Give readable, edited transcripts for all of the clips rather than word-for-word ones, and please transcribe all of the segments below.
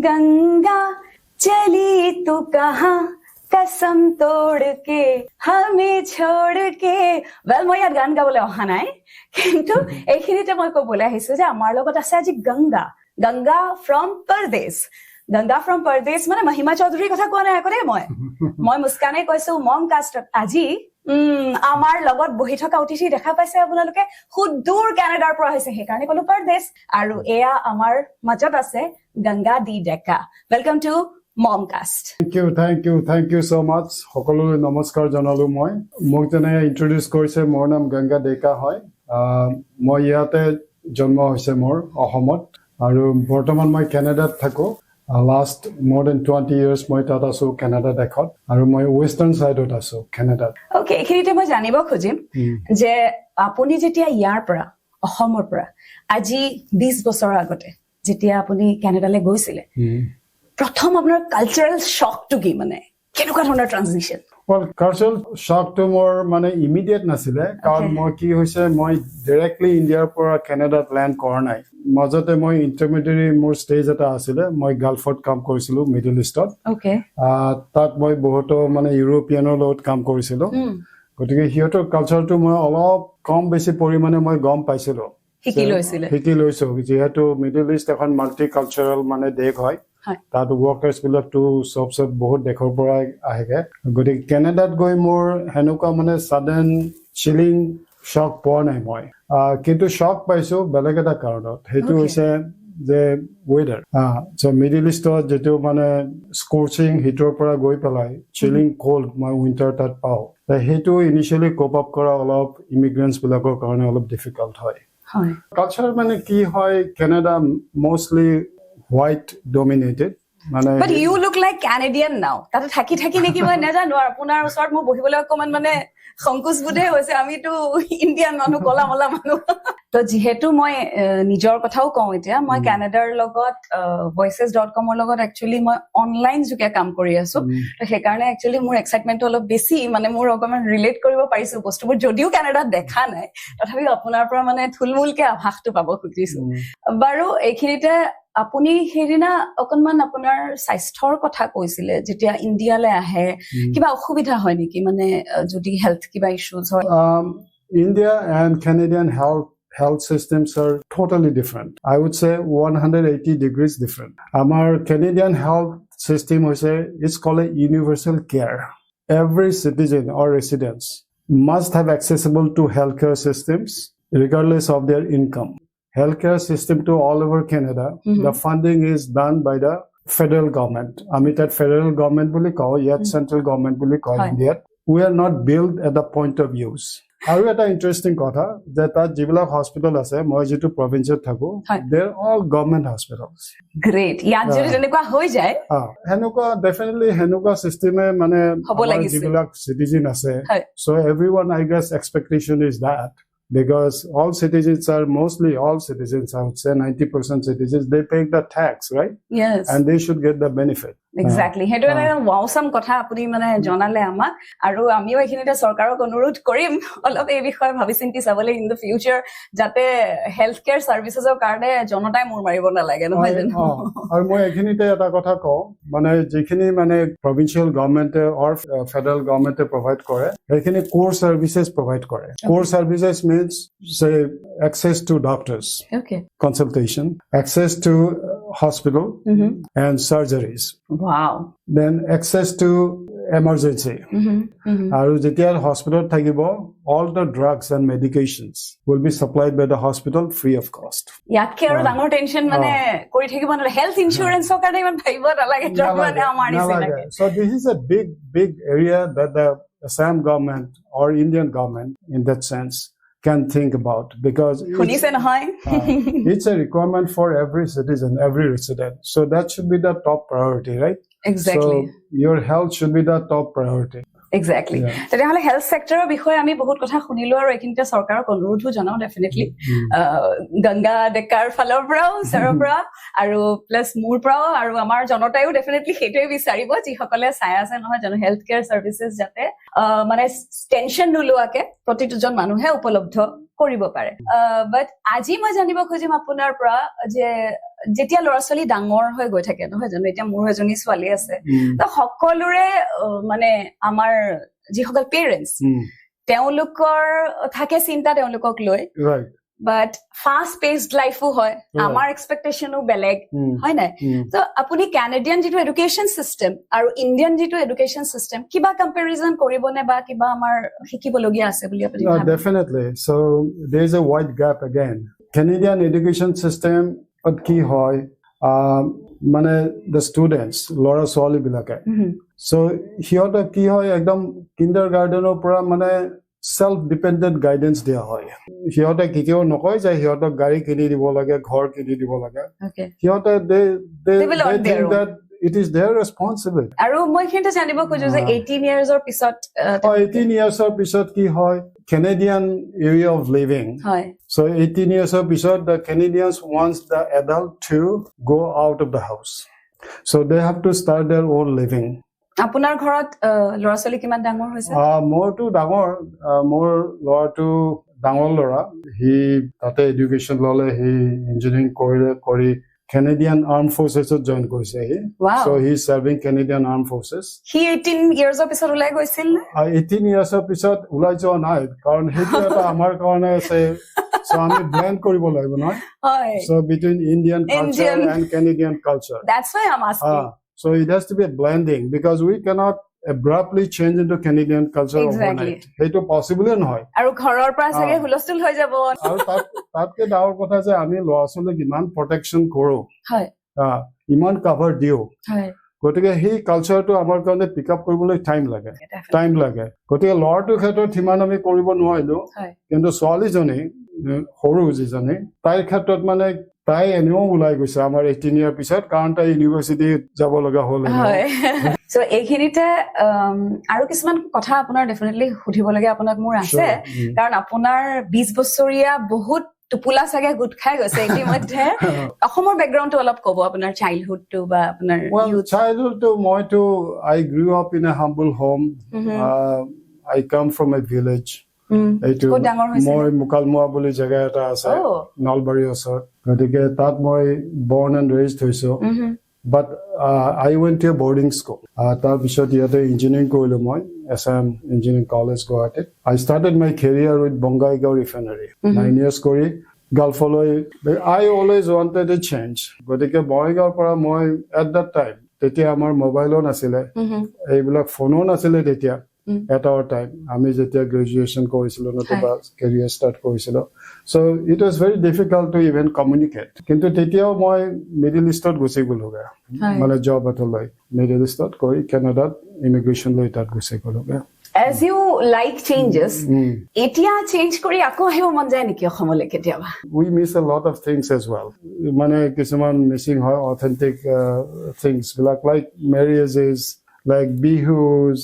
गंगा चली तू कहाँ कसम तोड़ के हमें छोड़ के वेल মই ইয়াত গান গাবলৈ অহা নাই কিন্তু এইখিনিতে মই ক'বলৈ আহিছো যে আমাৰ লগত আছে আজি গংগা ফ্ৰম পৰদেশ গংগা ফ্ৰম পৰদেশ মানে মহিমা চৌধুৰীৰ কথা কোৱা নাই আকৰে মই মুস্কানে কৈছো মমকাষ্টত আজি আমাৰ লগত বহি থকা অতিথি দেখা পাইছে আপোনালোকে সুদূৰ কানাডাৰ পৰা হৈছে সেইকাৰণে ক'লো পৰদেশ আৰু এয়া আমাৰ মাজত আছে Ganga D Deka welcome to MomCast. Thank you so much. সকলোলৈ নমস্কাৰ জনালো মই মোক তেনে ইন্ট্ৰোডিউস কৰিছে মোৰ নাম গংগা ডেকা হয় মই ইয়াতে জন্ম হৈছে মোৰ অসমত আৰু বৰ্তমান মই কানাডাত থাকো last more than 20 years মই তাত আছো কানাডা দেশত আৰু মই ওয়েস্টাৰ্ণ সাইডত আছো কানাডাত ওকে এখিনিতে মই জানিব খুজিম যে আপুনি যেতিয়া ইয়াৰ পৰা অসমৰ পৰা আজি 20 বছৰ আগতে যেতিয়া আপুনি কানাডালৈ গৈছিলে প্ৰথম আপোনাৰ কালচাৰেল শকটো কি মানে কেনেকুৱা ধৰণৰ transition well cultural shock to more মানে ইমিডিয়েট নাছিলে কাৰণ মই কি হৈছে মই ডাইৰেক্টলি ইণ্ডিয়াৰ পৰা কানাডাত ল্যান্ড কৰা নাই মাজতে মই ইন্টাৰমিডিয়েট মোৰ ষ্টেজ এটা আছিল মই গালফত কাম কৰিছিলো মিডল ইষ্টত ওকে তাত মই বহুত মানে ইউৰোপিয়ানৰ লগত কাম কৰিছিলো গতিকে হিয়তৰ কালচাৰটো মই অলপ কম বেছি পৰিমাণে মই গম পাইছিলো শিকি লৈছো যেহেতু মিডল ইষ্ট এখন মাল্টি কালচাৰেল মানে দেশ হয় তাত ওয়াৰ্কাৰ্স বিলাক টু সব বহুত দেশৰ পৰা আহেগে গতিকে কানাডাত গৈ মোৰ হেনুকা মানে সাডেন চিলিং শক পোৱা নাই মই কিন্তু শক পাইছো বেলেগ এটা কাৰণত হেতু হৈছে যে ওয়েদাৰ সো মিডল ইষ্টত যেটো মানে স্কৰ্চিং হিটৰ পৰা গৈ পেলাই চিলিং কোল্ড মই উইন্টাৰ তাত পাও হেতু ইনিশিয়ালি কোপ আপ কৰা অলপ ইমিগ্ৰেন্টস বিলাকৰ কাৰণে অলপ ডিফিকাল্ট হয় কালচাৰ মানে কি হয় Canada mostly white dominated but you look like Canadian now tata thaki neki moi najanu ar apunar osort mo bohibole okoman mane সংকোচ বুধে হৈছে আমি তো ইন্ডিয়ান মানুহ কলা মলা মানুহ তো যেহেতু মই নিজৰ কথাও কওঁ এতিয়া মই কানাডাৰ লগত voices.com ৰ লগত একচুয়ালি মই অনলাইন যোগে কাম কৰি আছো তো সেইকাৰণে একচুয়ালি মোৰ এক্সাইটমেন্ট অলপ বেছি মানে মোৰ অকমান ৰিলেট কৰিব পাৰিছো বস্তুবোৰ যদিও কানাডাত দেখা নাই তথাপি আপোনাৰ পৰা মানে থুলমুলকে আভাসটো পাব খুজিছো বাৰু এইখিনিতে আপুনি হেৰিনা অকনমান আপোনাৰ স্বাস্থ্যৰ কথা কৈছিলে যেতিয়া ইণ্ডিয়ালৈ আহে কিবা অসুবিধা হয় নেকি মানে যদি হেলথ কিবা ইস্যুজ হয় India and Canadian health systems are totally different. I would say 180 degrees different. Our Canadian health system is called a universal care. Every citizen or residents must have accessible to healthcare systems regardless of their income. Healthcare system to all over Canada. The funding is done by the federal government. That federal government boli kaho, yet central government boli kaho India. We are not built at the point of use. Aru eta interesting kotha that jibla hospital ase moi jitu province thaku they're all government hospitals. Great. Yat jodi jenekwa hoi jay henuka definitely henuka system e mane jibla citizen ase so everyone I guess expectation is that because all citizens are mostly all citizens I would say 90% citizens they pay the tax right yes and they should get the benefit exactly hetu ana awesome kotha apuni mane jonale amak aru amiও এখিনিতে সরকারক অনুরোধ কৰিম অলপ এই বিষয় ভাবি চিন্তি চাবলে in the future যাতে health care সাৰ্ভিসেসৰ কাৰণে জনতাই মুৰ মাৰিব না লাগে নহয় জানো আৰু মই এখিনিতে এটা কথা কও মানে যেখিনি মানে provincial government or federal government provide কৰে এখিনি core services provide কৰে core services means say access to doctors okay consultation access to hospital and surgeries wow then access to emergency aru jetia hospital thakibo all the drugs and medications will be supplied by the hospital free of cost yat ke aru dangor tension mane kori thakibo na health insurance or kane iman bhaibo na lage mane amar nise so this is a big area that the Assam government or Indian government in that sense can think about because it's a requirement for every citizen, every resident. So that should be the top priority, right? Exactly. So your health should be the top priority. Exactly. তেতিয়াহলে health সেক্টৰৰ বিষয়ে আমি বহুত কথা শুনিলো আৰু এখিনিতে চৰকাৰক অনুৰোধো জনাও definitely Ganga ডেকাৰ ফালৰ পৰাও সৰৰ পৰা আৰু প্লাস মোৰ পৰাও আৰু আমাৰ জনতায়ও ডেফিনেটলি সেইটোৱে বিচাৰিব যিসকলে চাই আছে নহয় জানো হেলথ কেয়াৰ সাৰ্ভিসেস যাতে মানে টেনশন নলোৱাকে প্ৰতিজন মানুহে উপলব্ধ কৰিব পাৰে বাট আজি মই জানিব খুজিম আপোনাৰ পৰা যে যেতিয়া ল'ৰা ছোৱালী ডাঙৰ হৈ গৈ থাকে নহয় জানো এতিয়া মোৰ এজনী ছোৱালী আছে তো সকলোৰে মানে আমাৰ যিসকল পেৰেণ্টছ তেওঁলোকৰ থাকে চিন্তা তেওঁলোকক লৈ বাট ফাষ্ট পেসড লাইফো হয় আমাৰ এক্সপেক্টেশনো বেলেগ হয় নাই তো আপুনি কানাডিয়ান যেটো এডুকেশন সিস্টেম আৰু ইন্ডিয়ান যেটো এডুকেশন সিস্টেম কিবা কম্পাৰিজন কৰিবনে বা কিবা আমাৰ শিকিবলগীয়া আছে বুলি আপুনি ভাবে definitely so there is a wide gap again Canadian education system কি হয় মানে the students লৰা ছোৱালী বিলাকে so হিয়ত কি হয় একদম কিন্ডাৰগাৰ্টেনৰ পৰা মানে self dependent guidance দিয়া হয় হিয়তে কিও নকয় যে হিয়তক গাড়ী কিনি দিব লাগে ঘৰ কিনি দিব লাগে হিয়তে they think that it is their responsibility আৰু মই কিন্তু জানিব খুজো যে 18 years or পিছত 18 years or পিছত কি হয় Canadian area of living হয় so 18 years or পিছত the Canadians wants the adult to go out of the house so they have to start their own living আপোনাৰ ঘৰত ল'ৰা ছোৱালী কিমান ডাঙৰ হৈছে মোৰটো ডাঙৰ মোৰ ল'ৰাটো ডাঙৰ ল'ৰা হি তাতে এডুকেশ্যন ললে হি ইঞ্জিনিয়াৰিং কৰি Canadian Armed Forces join কৰিছে হি so he is serving Canadian Armed Forces he 18 years of পিছত ওলাই গৈছিল 18 years of পিছত ওলাই যোৱা নাই কাৰণ হেতু এটা আমাৰ কাৰণে আছে so আমি blend কৰিব লাগিব নহয় so between Indian culture and Canadian culture that's why I'm asking so it has to be a blending because we cannot abruptly change into Canadian culture overnight. Heto possible নহয়. আৰু ঘৰৰ পৰা চাগে হুলস্থুল হৈ যাব। আৰু তাতকে ডাঙৰ কথা যে আমি ল'ৰা-ছোৱালীক ইমান প্ৰটেকচন কৰো। হয়। ইমান কভাৰ দিও। হয়। গতিকে সেই কালচাৰটো আমাৰ কাৰণে পিক আপ কৰিবলৈ টাইম লাগে। গতিকে ল'ৰাটোৰ ক্ষেত্ৰত সিমান আমি কৰিব নোৱাৰিলো। কিন্তু ছোৱালীজনী সৰু যিজনী তাইৰ ক্ষেত্ৰত মানে তাই এনেও ওলাই গৈছে আমাৰ 18 ইয়াৰ পিছত কাৰণ তাই ইউনিভাৰ্চিটি যাব লগা হ'ল সো এইখিনিতে আৰু কিছুমান কথা আপোনাৰ ডেফিনেটলি সুধিবলগীয়া আপোনাক মোৰ আছে কাৰণ আপোনাৰ 20 বছৰীয়া বহুত টুপুলা চাগে গুট খাই গৈছে ইতিমধ্যে অসমৰ বেকগ্ৰাউণ্ডটো অলপ ক'ব আপোনাৰ চাইল্ডহুডটো বা আপোনাৰ চাইল্ডহুডটো মইতো I grew up in a humble home I come from a village এইটো মই মুকালমুৱা বুলি জায়গা এটা আছে নলবাৰীৰ ওচৰত গতিকে তাত মই born and raised হৈছো but I went to a boarding school তাৰ পিছত ইয়াতে ইঞ্জিনিয়াৰিং কৰিলো মই SM Engineering College Guwahati I started my career with Bongaigaon Refinery 9 years কৰি Gulfলৈ I always wanted a change গতিকে বঙাইগাঁৱৰ পৰা মই at that time তেতিয়া আমাৰ মোবাইলও নাছিলে এইবিলাক ফোনো নাছিলে তেতিয়া at our time আমি যেতিয়া গ্ৰেজুৱেচন কৰিছিলো নতুবা কেৰিয়াৰ ষ্টাৰ্ট কৰিছিলো so it was very difficult to even communicate কিন্তু তেতিয়াও মই মিডল ইষ্টত গুচি গলোগে মানে জব এটা লৈ মিডল ইষ্টত কৰি কানাডাত ইমিগ্ৰেচন লৈ তাত গুচি গলোগে as you like changes এতিয়া চেঞ্জ কৰি আকৌ আহিব মন যায় নেকি অসমলৈ কেতিয়াবা we miss a lot of things as well মানে কিছুমান মিছিং হয় authentic things like marriages like bihus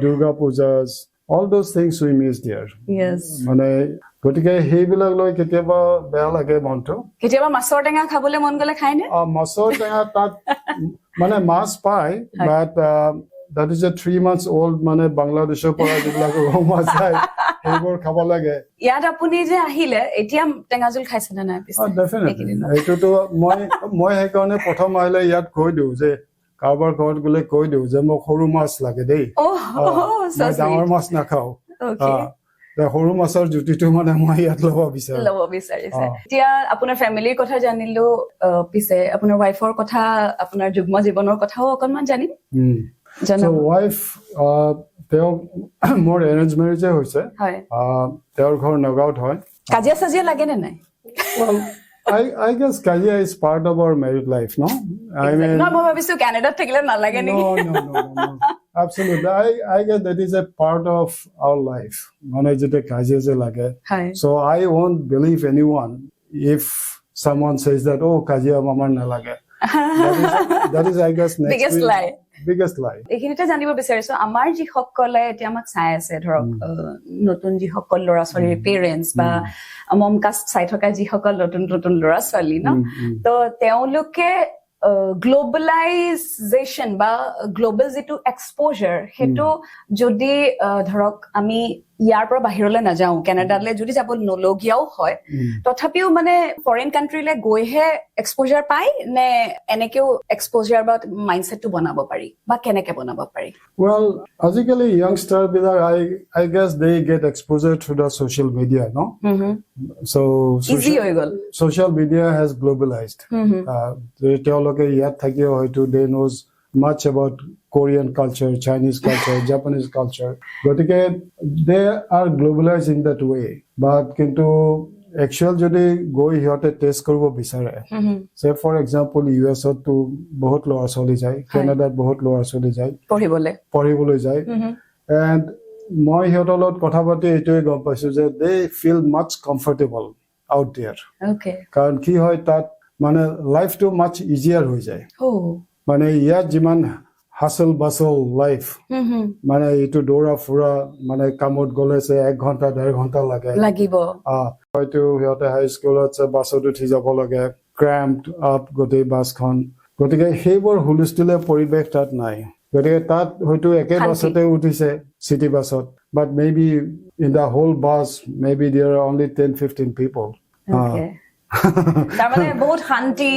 Durga pujas all those things we miss there yes মানে গটিকে হেইবিলাক লৈ কেতিয়াবা বেয়া লাগে মনটো কেতিয়াবা মাছৰ টেঙা খাবলৈ মন গলে খায় নে মাছৰ টেঙা তাত মানে মাছ পায় but that is a 3 months old মানে বাংলাদেশৰ পৰা যিবিলাক মাছ যায় সেইবোৰ খাব লাগে ইয়াত আপুনি যে আহিলে এতিয়া টেঙা জোল খাইছে না নাই পিছে definitely এইটোতো মই সেইকাৰণে প্ৰথম আহিলে ইয়াত কৈ দিও যে কাৰোবাৰ ঘৰত গলে কৈ দিও যে মোক সৰু মাছ লাগে দেই মই ডাঙৰ মাছ নাখাও সৰু মাছৰ জুতিটো মানে মই ইয়াত ল'ব বিচাৰিছে এতিয়া আপোনাৰ ফেমিলিৰ কথা জানিলো পিছে আপোনাৰ ৱাইফৰ কথা আপোনাৰ যুগ্ম জীৱনৰ কথাও অকনমান জানিম so wife তেওঁ মোৰ এৰেঞ্জ মেৰেজে হৈছে তেওঁৰ ঘৰ নগাঁৱত হয় কাজিয়া সাজিয়া লাগে নে নাই well I guess Kajia is part of our married life, no? I mean, no, bhabisu Canada thikle na lage niki. No. Absolutely. I guess that is a part of our life. Mane jete Kajia je lage. So I won't believe anyone if someone says that, oh, Kajia mamar na lage. That is I guess biggest lie. এইখিনিতে জানিব বিচাৰিছো আমাৰ যি সকলে এতিয়া আমাক চাই আছে ধৰক নতুন যি সকল ল'ৰা ছোৱালীৰ পেৰেণ্টছ বা MomCast চাই থকা যি সকল নতুন ল'ৰা ছোৱালী ন তো তেওঁলোকে গ্লোবালাইজেশ্যন বা গ্লোবাল যিটো এক্সপ'জাৰ সেইটো যদি ধৰক আমি ইয়াৰ পৰা বাহিৰলৈ নাযাওঁ কানাডালৈ যদি যাব নলগীয়াও হয় তথাপিও মানে ফৰেইন কাণ্ট্ৰিলে গৈহে এক্সপোজাৰ পাই নে এনেকেও এক্সপোজাৰ বা মাইণ্ডছেটটো বনাব পাৰি বা কেনেকে বনাব পাৰি Well, আজিকালি youngster বিলাক I guess they get exposure through the social media, no? So easy হৈ গল social media has globalized. তেওঁলোকে ইয়াত থাকিও হয়তো they knows much about Korean culture, Chinese culture, Japanese culture. গতিকে they are globalized in that way. But কিন্তু actual যদি গৈ সিহঁতে টেষ্ট কৰিব বিচাৰে say for example US তো বহুত ল'ৰা ছোৱালী যায় কানাডাত বহুত ল'ৰা ছোৱালী যায় পঢ়িবলৈ যায় and মই সিহঁতৰ লগত কথা পাতি এইটোৱে গম পাইছো যে they feel much comfortable out there কাৰণ কি হয় তাত মানে লাইফটো much easier হৈ যায় মানে ইয়াত যিমান হাসল বাসল লাইফ মানে এইটো দৌৰা ফুৰা মানে কামত গলে 1 ঘন্টা 1.5 ঘন্টা লাগিব হয়তো সিহঁতে হাই স্কুলত বাছত উঠি যাব লাগে ক্ৰেম্পড আপ গোটেই বাছখন গতিকে সেইবোৰ হুলস্থুলীয়া পৰিৱেশ তাত নাই গতিকে তাত হয়তো একে বাছতে উঠিছে চিটি বাছত but maybe in the whole bus maybe there are only 10-15 people তাৰমানে বহুত শান্তি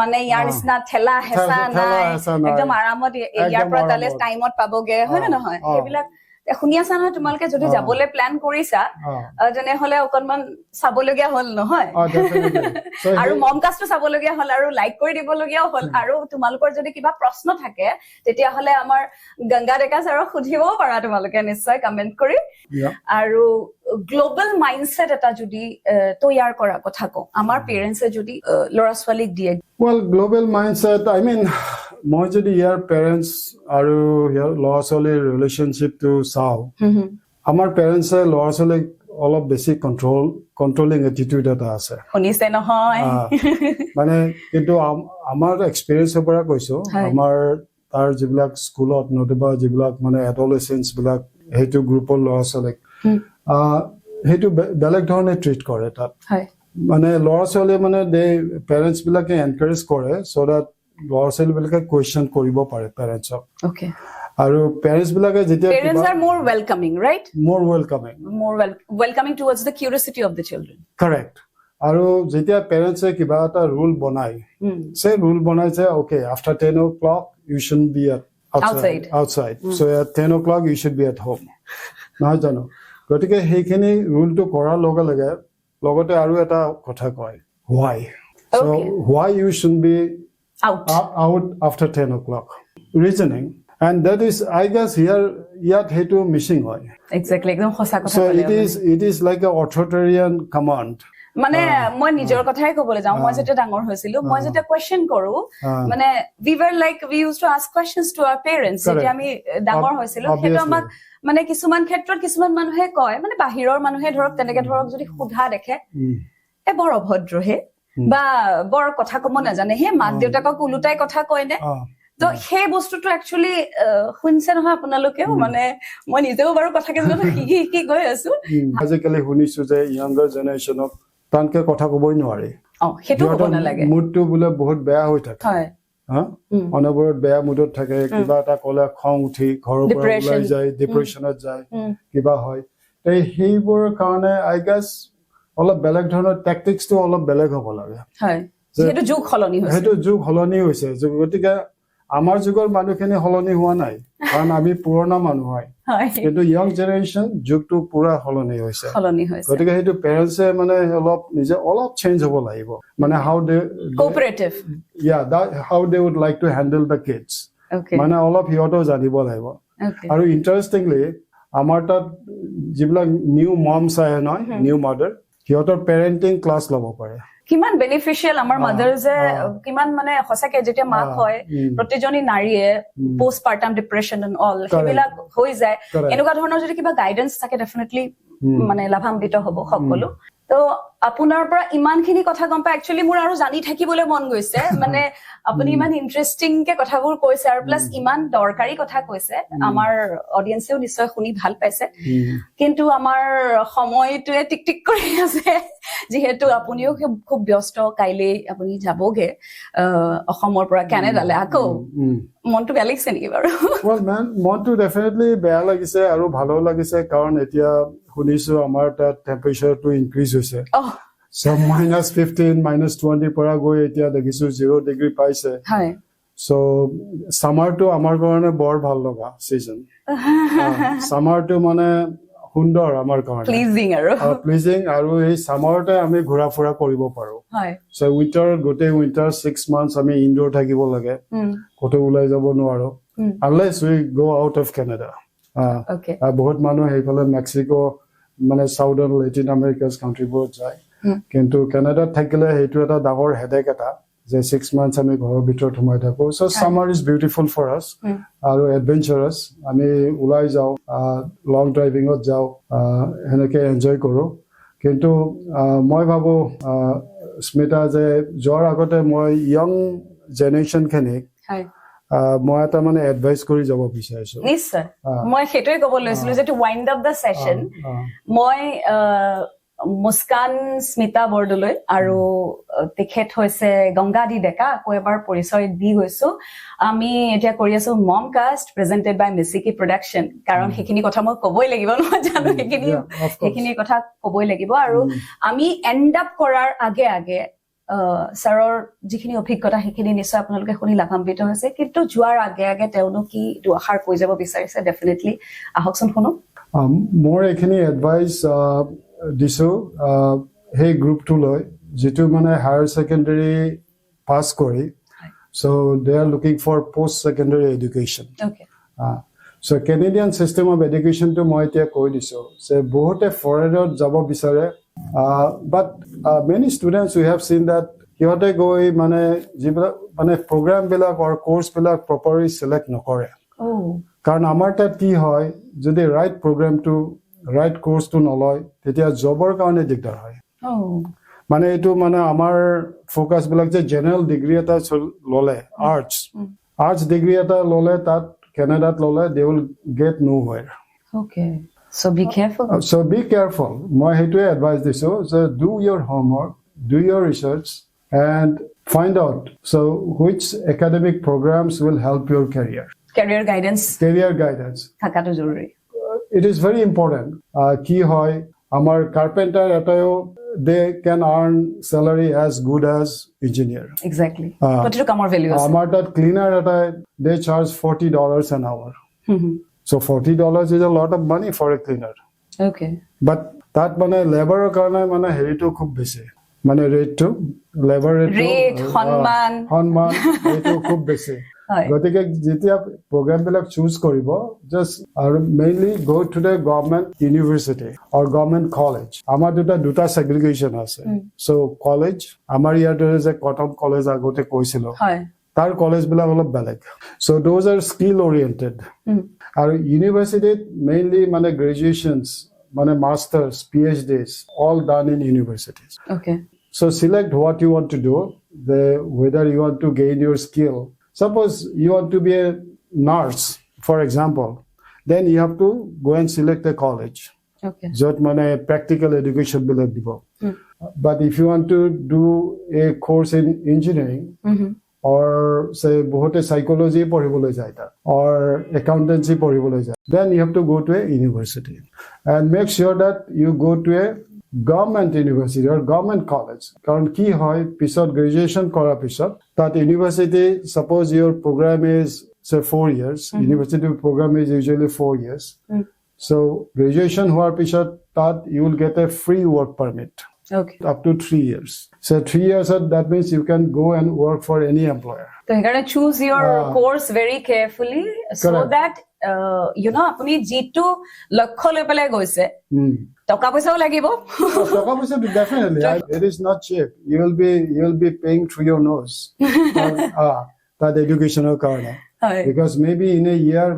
মানে ইয়াৰ নিচিনা ঠেলা হেঁচা নাই একদম আৰামত ইয়াৰ পৰা তালে টাইমত পাবগে হয় নে নহয় সেইবিলাক শুনি আছা নহয় তোমালোকে যদি যাবলৈ প্লান কৰিছা তেনেহলে অকনমান চাবলগীয়া হল নহয় আৰু মমকাষ্টটো চাবলগীয়া হল আৰু লাইক কৰি দিবলগীয়াও হল আৰু তোমালোকৰ যদি কিবা প্ৰশ্ন থাকে তেতিয়াহলে আমাৰ গংগা ডেকা ছাৰক সুধিবও পাৰা তোমালোকে নিশ্চয় কমেন্ট কৰি আৰু গ্লোবাল মাইণ্ডছেট এটা যদি তৈয়াৰ কৰা কথা কওঁ আমাৰ পেৰেণ্টছে যদি ল'ৰা ছোৱালীক দিয়ে well global mindset I mean মই যদি ইয়াৰ পেৰেণ্টছ আৰু ইয়াৰ ল'ৰা ছোৱালীৰ ৰিলেশ্যনশ্বিপটো চাওঁ আমাৰ পেৰেণ্টছে ল'ৰা ছোৱালীক অলপ বেছি কন্ট্ৰলিং এটিটিউড এটা আছে শুনিছে নহয় মানে কিন্তু আমাৰ এক্সপেৰিয়েন্সৰ পৰা কৈছো আমাৰ তাৰ যিবিলাক স্কুলত নতুবা যিবিলাক মানে এডলেসেন্স বিলাক সেইটো গ্ৰুপৰ ল'ৰা ছোৱালীক সেইটো বেলেগ ধৰণে ট্ৰিট কৰে তাত মানে ল'ৰা ছোৱালী মানে পেৰেণ্টছ বিলাকে এনকাৰেজ কৰে so that ল'ৰা ছোৱালী বিলাকে কুৱেশ্যন কৰিব পাৰে পেৰেণ্টছক আৰু পেৰেণ্টছ বিলাকে যেতিয়া parents are more welcoming right more welcoming towards the curiosity of the children correct আৰু যেতিয়া পেৰেণ্টছে কিবা এটা ৰুল বনায় ৰুল বনাইছে okay after 10 o'clock you shouldn't be outside so at 10 o'clock you should be at home নহয় জানো গতিকে সেইখিনি ৰুলটো কৰাৰ লগে লগতে আৰু এটা কথা কয় why so why you shouldn't be out after 10 o'clock reasoning and that is I guess here yet hetu missing hoy exactly ekdom hosa kotha so it is like a authoritarian command মানে মই নিজৰ কথাই কবলৈ যাওঁ মই যেতিয়া ডাঙৰ হৈছিলো মই যেতিয়া কোৱেশ্চন কৰো মানে we used to ask questions to our parents যেতিয়া আমি ডাঙৰ হৈছিলো সেইটো আমাক মানে কিছুমান ক্ষেত্ৰত কিছুমান মানুহে কয় মানে বাহিৰৰ মানুহে তেনেকে যদি সুধা দেখে বৰ অভদ্ৰ হে বা বৰ কথা কব নাজানে হে মাক দেউতাকক উলুটাই কথা কয় নে তো সেই বস্তুটো একচুয়ালি শুনছে নহয় আপোনালোকেও মানে মই নিজেও বাৰু কথা কিছুমান শিকি গৈ আছো আজিকালি শুনিছো যে ইয়াংগাৰ জেনাৰেশ্যনক তানকে কথা কবই নোৱাৰে সেইটো ক'ব নালাগে মুডটো বোলে বহুত বেয়া হৈ থাকে হয় অনবৰত বেয়া মুডত থাকে কিবা এটা কলে খং উঠি ঘৰৰ পৰা ওলাই যায় ডিপ্ৰেছনত যায় কিবা হয় এই সেইবোৰ কাৰণে আই গেছ অলপ বেলেগ ধৰণৰ টেকটিক্সটো অলপ বেলেগ হ'ব লাগে হয় সেইটো যুগ সলনি হৈছে গতিকে আমাৰ যুগৰ মানুহখিনি সলনি হোৱা নাই কাৰণ আমি পুৰণা মানুহ হয় কিন্তু ইয়ং জেনাৰেশ্যন যুগটো পুৰা সলনি হৈছে গতিকে সেইটো পেৰেণ্টছে মানে নিজে অলপ চেঞ্জ হ'ব লাগিব মানে how they cooperative how they would like to handle the kids মানে অলপ সিহঁতেও জানিব লাগিব আৰু ইণ্টাৰেষ্টিংলি আমাৰ তাত যিবিলাক নিউ মমছ আহে নহয় নিউ মাদাৰ সিহঁতৰ পেৰেণ্টিং ক্লাছ ল'ব পাৰে কিমান বেনিফিচিয়াল আমাৰ মাদাৰ্সে কিমান মানে হসাকে যেতিয়া মাক হয় প্ৰতিজনী নাৰীয়ে পোষ্টপাৰ্টাম ডিপ্ৰেছন এণ্ড অল সেইবিলাক হৈ যায় এনেকুৱা ধৰণৰ যদি কিবা গাইডেন্স থাকে ডেফিনেটলি মানে লাভান্বিত হ'ব সকলো তো আপোনাৰ পৰা ইমানখিনি কথা গম পাই একচুৱেলি মোৰ আৰু জানি থাকিবলৈ মন গৈছে মানে আপুনি ইমান ইন্টাৰেষ্টিং কে কথাবোৰ কৈছে আৰু প্লাছ ইমান দৰকাৰী কথা কৈছে আমাৰ অডিয়েন্সেও নিশ্চয় শুনি ভাল পাইছে কিন্তু আমাৰ সময়টোৱে টিক টিক কৰি আছে যিহেতু আপুনিও খুব ব্যস্ত কাইলৈ আপুনি যাবগে অসমৰ পৰা কানাডালৈ আকৌ মনটো বেয়া লাগিছে নেকি বাৰু মনটো ডেফিনেটলি বেয়া লাগিছে আৰু ভালো লাগিছে কাৰণ এতিয়া শুনিছো আমাৰ তাত টেম্পাৰেচাৰটো ইনক্ৰিজ হৈছে so -15 -20 পৰা গৈ এতিয়া দেখিছো 0 ডিগ্ৰী পাইছে হয় so সামাৰটো আমাৰ কাৰণে বৰ ভাল লগা সিজন সামাৰটো মানে সুন্দৰ আমাৰ কাৰণে প্লিজিং আৰু এই সামাৰতে আমি ঘুৰা ফুৰা কৰিব পাৰো হয় so উইন্টাৰ 6 months আমি ইনডোৰ থাকিব লাগে কোটো ওলাই যাব নোৱাৰো unless we go out of Canada বহুত মানুহ সেইফালে মেক্সিকো মানে সাউদাৰ্ণ লেটিন আমেৰিকাছ কাণ্ট্ৰিবোৰত যায় কিন্তু কানাডাত থাকিলে সেইটো এটা ডাঙৰ হেডেক এটা যে 6 months আমি ঘৰৰ ভিতৰত সোমাই থাকো so summer is beautiful for us আৰু এডভেঞ্চাৰাছ আমি ওলাই যাও লং ড্ৰাইভিঙত যাও হেনেকে এনজয় কৰো কিন্তু মই ভাবো স্মিতা যে যোৱাৰ আগতে মই ইয়ং জেনেৰেশ্যন খিনিক মই এটা মানে এডভাইস কৰি যাব বিচাৰিছো নিশ্চয় মই সেইটোৱে ক'ব লৈছিলো যে to wind up the session মই মুস্কান স্মিতা বৰদলৈ আৰু তেখেত হৈছে গংগা দি ডেকা আকৌ এবাৰ পৰিচয় দি গৈছো আমি এতিয়া কৰি আছো MomCast presented by Misiki Prduction কাৰণ সেইখিনি কথা মই ক'বই লাগিব নহয় জানো সেইখিনি কথা ক'বই লাগিব আৰু আমি এন্ড আপ কৰাৰ আগে ছাৰৰ যিখিনি অভিজ্ঞতা সেইখিনি নিশ্চয় আপোনালোকে শুনি লাভান্বিত হৈছে কিন্তু যোৱাৰ আগে তেওঁনো কি দুআষাৰ কৈ যাব বিচাৰিছে ডেফিনেটলি আহকচোন শুনো মোৰ এইখিনি এডভাইস দিছো সেই গ্ৰুপটো লৈ যেটো মানে হায়াৰ সেকেন্ডাৰী পাস কৰি so they are looking for post secondary education so Canadian system of education to মই এতিয়া কৈ দিছো যে বহুতে ফৰেনত যাব বিচাৰে but many students we have seen that সিহঁতে গৈ মানে মানে প্ৰগ্ৰাম বিলাক or course বিলাক properly select নকৰে কাৰণ আমাৰ তাত কি হয় যদি ৰাইট প্ৰগ্ৰামটো ৰাইট কোৰ্সটো নলয় তেতিয়া জবৰ কাৰণে দিগদাৰ হয় মানে এটো মানে আমাৰ ফোকাস বিলাক যে জেনাৰেল ডিগ্ৰী এটা ললে আৰ্টস ডিগ্ৰী এটা ললে তাত কানাডাত ললে they will get nowhere so be careful মই হেতুৱে এডভাইস দিছো যে do your homework do your research and find out so which academic programs will help your career guidance থাকাটো জৰুৰী it is very important কি হয় আমাৰ কার্পেন্টার এটাও they can earn salary as good as engineer exactly প্ৰতিটো কামৰ value আছে আমাৰ তাত ক্লিনাৰ এটা they charge $40 an hour so $40 is a lot of money for a cleaner but তাত মানে লেবাৰৰ কাৰণে মানে হেৰিটো খুব বেছি মানে ৰেটটো লেবাৰ ৰেট সম্মান এইটো খুব বেছি গতিকে যেতিয়া program বিলাক choose কৰিব just mainly go to the government university or government college আমাৰ দুটা segregation আছে so college আমাৰ ইয়াতে যে কটন কলেজ আগতে কৈছিল তাৰ কলেজ বিলাক অলপ বেলেগ so those are skill oriented আৰু university mainly মানে graduations মানে masters PhDs all done in universities so select what you want to do whether you want to gain your skill. Suppose you want to be a nurse, for example, then you have to go and select a college. Jot mane practical education bilak dibo. But if you want to do a course in engineering, or say bohote psychology poribole jay ta, or accountancy poribole jay, then you have to go to a university and make sure that you go to a government university or government college karon ki hoy pisot graduation kora pisot that university suppose your program is say 4 years university program is usually 4 years so graduation hoar pisot that you will get a free work permit up to 3 years so 3 years that means you can go and work for any employer so you got to choose your course very carefully so that you know apuni jitu lakho le pele goise টকা পয়সাও লাগিব টকা পয়সা definitely it is not cheap you will be paying through your nose that educational card because maybe in a year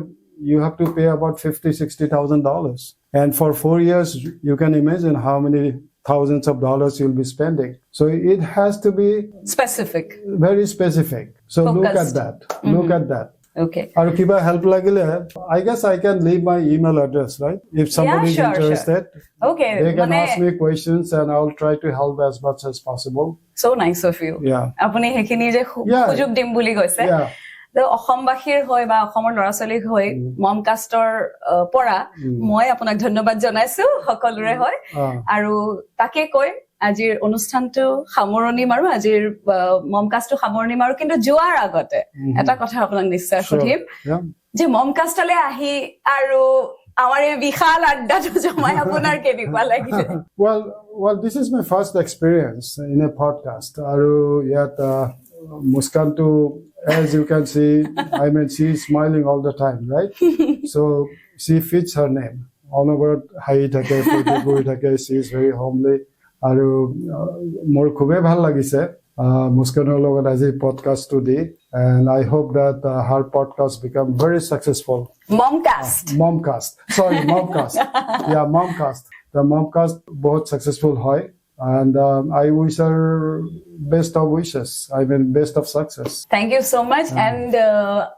you have to pay about $50,000-$60,000 and for 4 years you can imagine how many thousands of dollars you'll be spending. So it has to be specific, very specific. So focused. Look at that. Look at that. Okay. Or kiba help lagile, I guess I can leave my email address, right? If somebody is interested, okay, they can ask me questions and I'll try to help as much as possible. So nice of you. Yeah. Apuni hekhini je sujog dim buli koise. Yeah. The অসমবাসীৰ হয় বা অসমৰ ল'ৰা-ছোৱালীৰ হয় মমকাষ্টৰ পৰা মই আপোনাক ধন্যবাদ জনাইছো সকলোৰে হয় আৰু তাকে কৈ আজিৰ অনুষ্ঠানটো সামৰণি মাৰো আজিৰ মমকাষ্টটো সামৰণি মাৰো কিন্তু যোৱাৰ আগতে এটা কথা আপোনাক নিশ্চয় সুধিম যে মমকাষ্টলে আহি আৰু আমাৰ এই বিশাল আড্ডাটো জমাই আপোনাৰ কেনেকুৱা লাগিলে well this is my first experience in a podcast আৰু ইয়াত Muskaan to, as you can see, I mean, she's smiling all the time, right? So she fits her name. All over hai thake, puri thake, she is very homely. Aru mor khube bhal lagise. Muskanor logot aji podcast to di, and I hope that her podcast become very successful. MomCast. Sorry, MomCast. Yeah, MomCast. The MomCast both successful hoy. And I wish her best of wishes. I mean, best of success. Thank you so much. And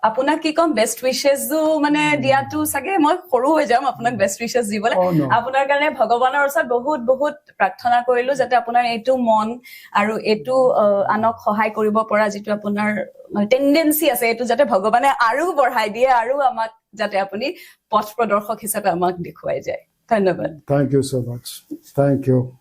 apunak ki kom best wishes jo mane dia tu sage moi khoru hoy jam apunak best wishes dibole apunar karone bhagwaner osor bahut prarthona korilu jate apunar etu mon aru etu anok sahay koribo pora jitu apunar tendency ase etu jate bhagwane aru borhai die aru amak jate apuni poth prodorshok hisabe amak dekhuai jay. Dhanyabad. Thank you so much. Thank you.